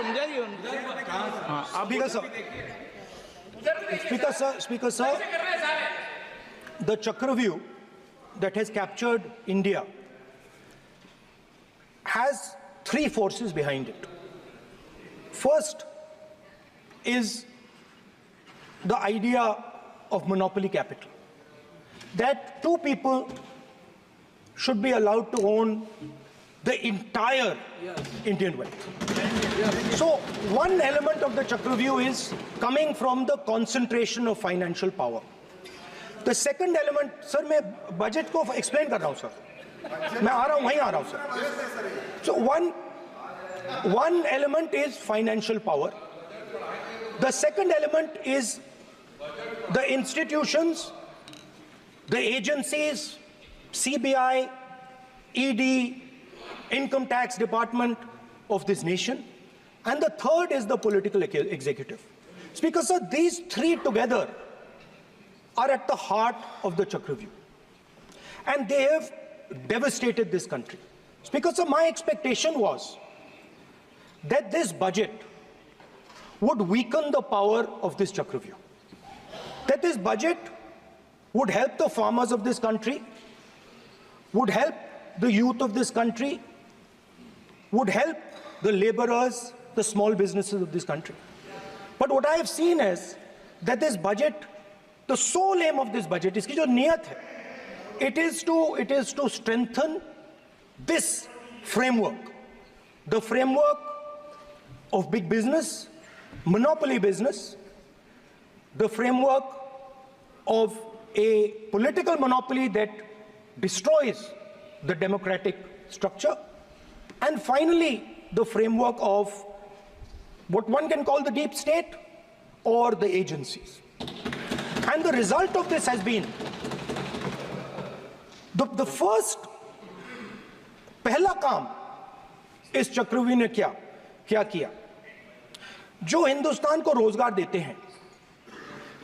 समझाइए उनको। हाँ, आप Speaker sir, the Chakravyuh that has captured India has three forces behind it. First is the idea of monopoly capital, that two people should be allowed to own the entire Indian wealth. So one element of the Chakravyuh is coming from the concentration of financial power. The second element, sir, मैं budget को explain कर रहा हूँ sir, मैं आ रहा हूँ, वहीं आ रहा हूँ sir. So one element is financial power. The second element is the institutions, the agencies, CBI, ED, Income Tax Department of this nation, and the third is the political executive. Speaker sir, these three together are at the heart of the Chakravyuh, and they have devastated this country. Speaker sir, my expectation was that this budget would weaken the power of this Chakravyuh, that this budget would help the farmers of this country, would help the youth of this country, would help the laborers, the small businesses of this country. But what I have seen is that this budget, the sole aim of this budget, iski jo niyat hai, it is to strengthen this framework, the framework of big business, monopoly business, the framework of a political monopoly that destroys the democratic structure, and finally the framework of what one can call the deep state or the agencies. And the result of this has been the first पहला काम इस चक्रव्यूह ने क्या किया, जो हिंदुस्तान को रोजगार देते हैं,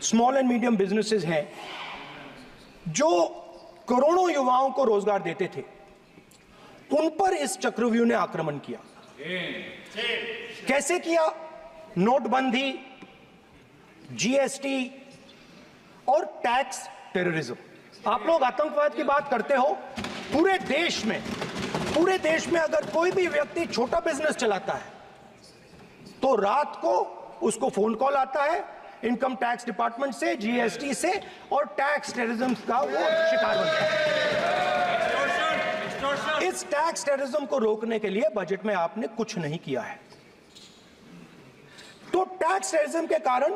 स्मॉल एंड मीडियम बिजनेसेस हैं, जो करोड़ों युवाओं को रोजगार देते थे, उन पर इस चक्रव्यूह ने आक्रमण किया। कैसे किया? नोटबंदी, जीएसटी और टैक्स टेररिज्म। आप लोग आतंकवाद की बात करते हो, पूरे देश में अगर कोई भी व्यक्ति छोटा बिजनेस चलाता है तो रात को उसको फोन कॉल आता है इनकम टैक्स डिपार्टमेंट से, जीएसटी से, और टैक्स टेररिज्म का वो शिकार बनता है। इस टैक्स टेररिज्म को रोकने के लिए बजट में आपने कुछ नहीं किया है। तो टैक्स टेररिज्म के कारण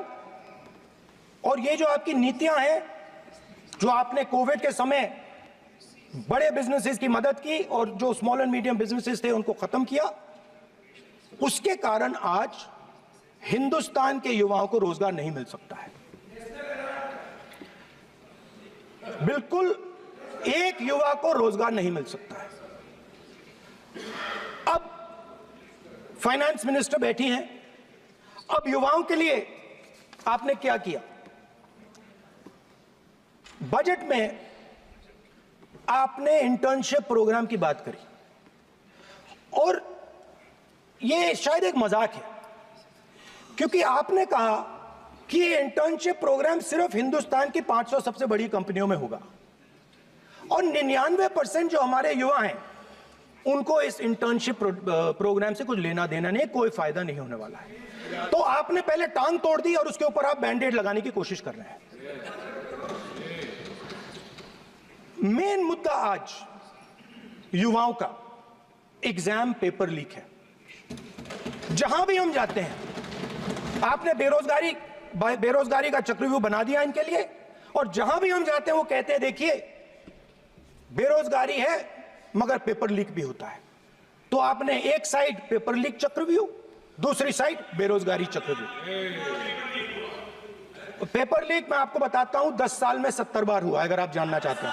और ये जो आपकी नीतियां हैं, जो आपने कोविड के समय बड़े बिजनेसेस की मदद की और जो स्मॉल एंड मीडियम बिजनेसेस थे उनको खत्म किया, उसके कारण आज हिंदुस्तान के युवाओं को रोजगार नहीं मिल सकता है। बिल्कुल एक युवा को रोजगार नहीं मिल सकता है। अब फाइनेंस मिनिस्टर बैठी हैं, अब युवाओं के लिए आपने क्या किया? बजट में आपने इंटर्नशिप प्रोग्राम की बात करी, और ये शायद एक मजाक है, क्योंकि आपने कहा कि ये इंटर्नशिप प्रोग्राम सिर्फ हिंदुस्तान की 500 सबसे बड़ी कंपनियों में होगा, और 99% जो हमारे युवा हैं उनको इस इंटर्नशिप प्रोग्राम से कुछ लेना देना नहीं, कोई फायदा नहीं होने वाला है। तो आपने पहले टांग तोड़ दी और उसके ऊपर आप बैंडेड लगाने की कोशिश कर रहे हैं। मेन मुद्दा आज युवाओं का एग्जाम पेपर लीक है। जहां भी हम जाते हैं, आपने बेरोजगारी का चक्रव्यूह बना दिया इनके लिए, और जहां भी हम जाते हैं वो कहते हैं देखिए बेरोजगारी है मगर पेपर लीक भी होता है। तो आपने एक साइड पेपर लीक चक्रव्यूह, दूसरी साइड बेरोजगारी चक्रव्यूह। पेपर लीक मैं आपको बताता हूं 10 साल में 70 बार हुआ है। अगर आप जानना चाहते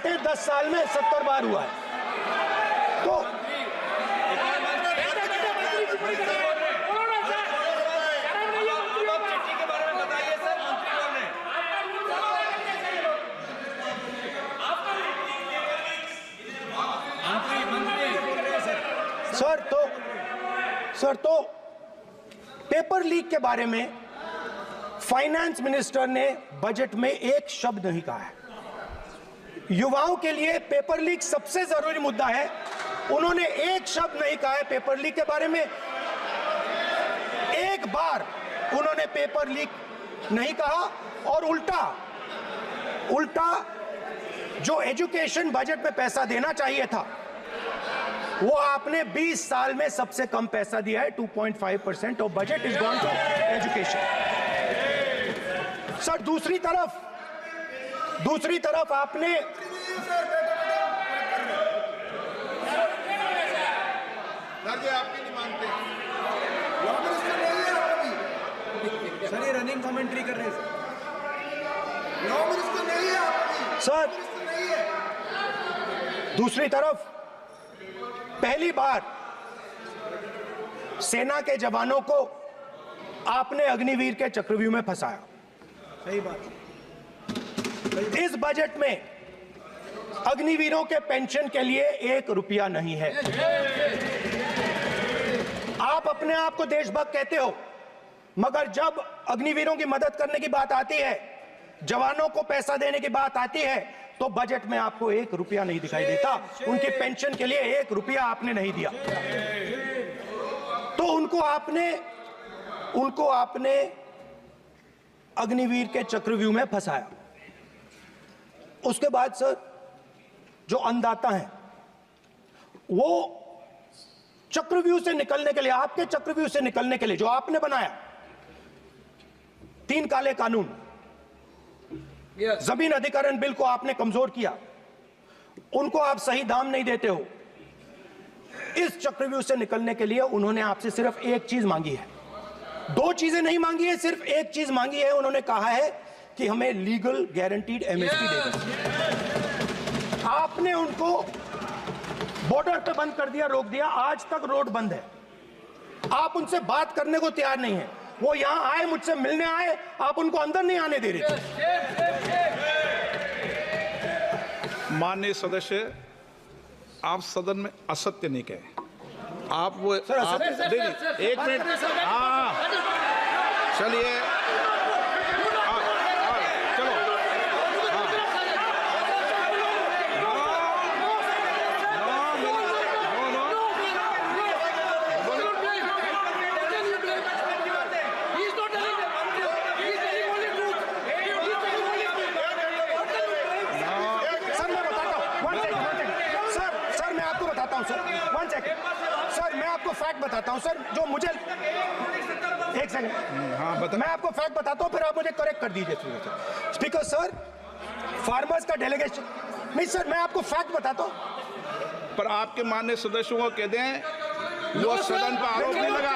हैं 10 साल में 70 बार हुआ है। तो सर, सर, तो पेपर लीक के बारे में फाइनेंस मिनिस्टर ने बजट में एक शब्द नहीं कहा है। युवाओं के लिए पेपर लीक सबसे जरूरी मुद्दा है, उन्होंने एक शब्द नहीं कहा है पेपर लीक के बारे में। एक बार उन्होंने पेपर लीक नहीं कहा, और उल्टा जो एजुकेशन बजट में पैसा देना चाहिए था वो आपने 20 साल में सबसे कम पैसा दिया है। 2.5% of budget is gone to education. Sir, दूसरी तरफ आपने आपकी नहीं मानते सर, ये रनिंग कमेंट्री कर रहे हैं सर। दूसरी तरफ पहली बार सेना के जवानों को आपने अग्निवीर के चक्रव्यूह में फंसाया। सही बात। इस बजट में अग्निवीरों के पेंशन के लिए 1 रुपया नहीं है। आप अपने आप को देशभक्त कहते हो, मगर जब अग्निवीरों की मदद करने की बात आती है, जवानों को पैसा देने की बात आती है, तो बजट में आपको 1 रुपया नहीं दिखाई देता। उनकी पेंशन के लिए 1 रुपया आपने नहीं दिया, तो उनको आपने अग्निवीर के चक्रव्यूह में फंसाया। उसके बाद सर, जो अन्नदाता हैं वो चक्रव्यूह से निकलने के लिए, आपके चक्रव्यूह से निकलने के लिए जो आपने बनाया 3 काले कानून, जमीन अधिग्रहण बिल को आपने कमजोर किया, उनको आप सही दाम नहीं देते हो। इस चक्रव्यूह से निकलने के लिए उन्होंने आपसे सिर्फ एक चीज मांगी है, 2 चीजें नहीं मांगी है, सिर्फ एक चीज मांगी है। उन्होंने कहा है कि हमें लीगल गारंटीड एमएसपी दे दो। आपने उनको बॉर्डर पे बंद कर दिया, रोक दिया, आज तक रोड बंद है। आप उनसे बात करने को तैयार नहीं है। वो यहां आए, मुझसे मिलने आए, आप उनको अंदर नहीं आने दे रहे थे। माननीय सदस्य, आप सदन में असत्य नहीं कहे। आप वो सर, एक मिनट, हाँ चलिए, चलो, सर मैं आपको फैक्ट बताता हूं सर, जो मुझे एक सेकंड, हाँ बता। मैं आपको फैक्ट बताता हूं, फिर आप मुझे करेक्ट कर दीजिए। स्पीकर सर, फार्मर्स का डेलीगेशन नहीं सर, मैं आपको फैक्ट बताता हूं। पर आपके माननीय सदस्यों को कह दें वो सदन पर आरोप नहीं लगा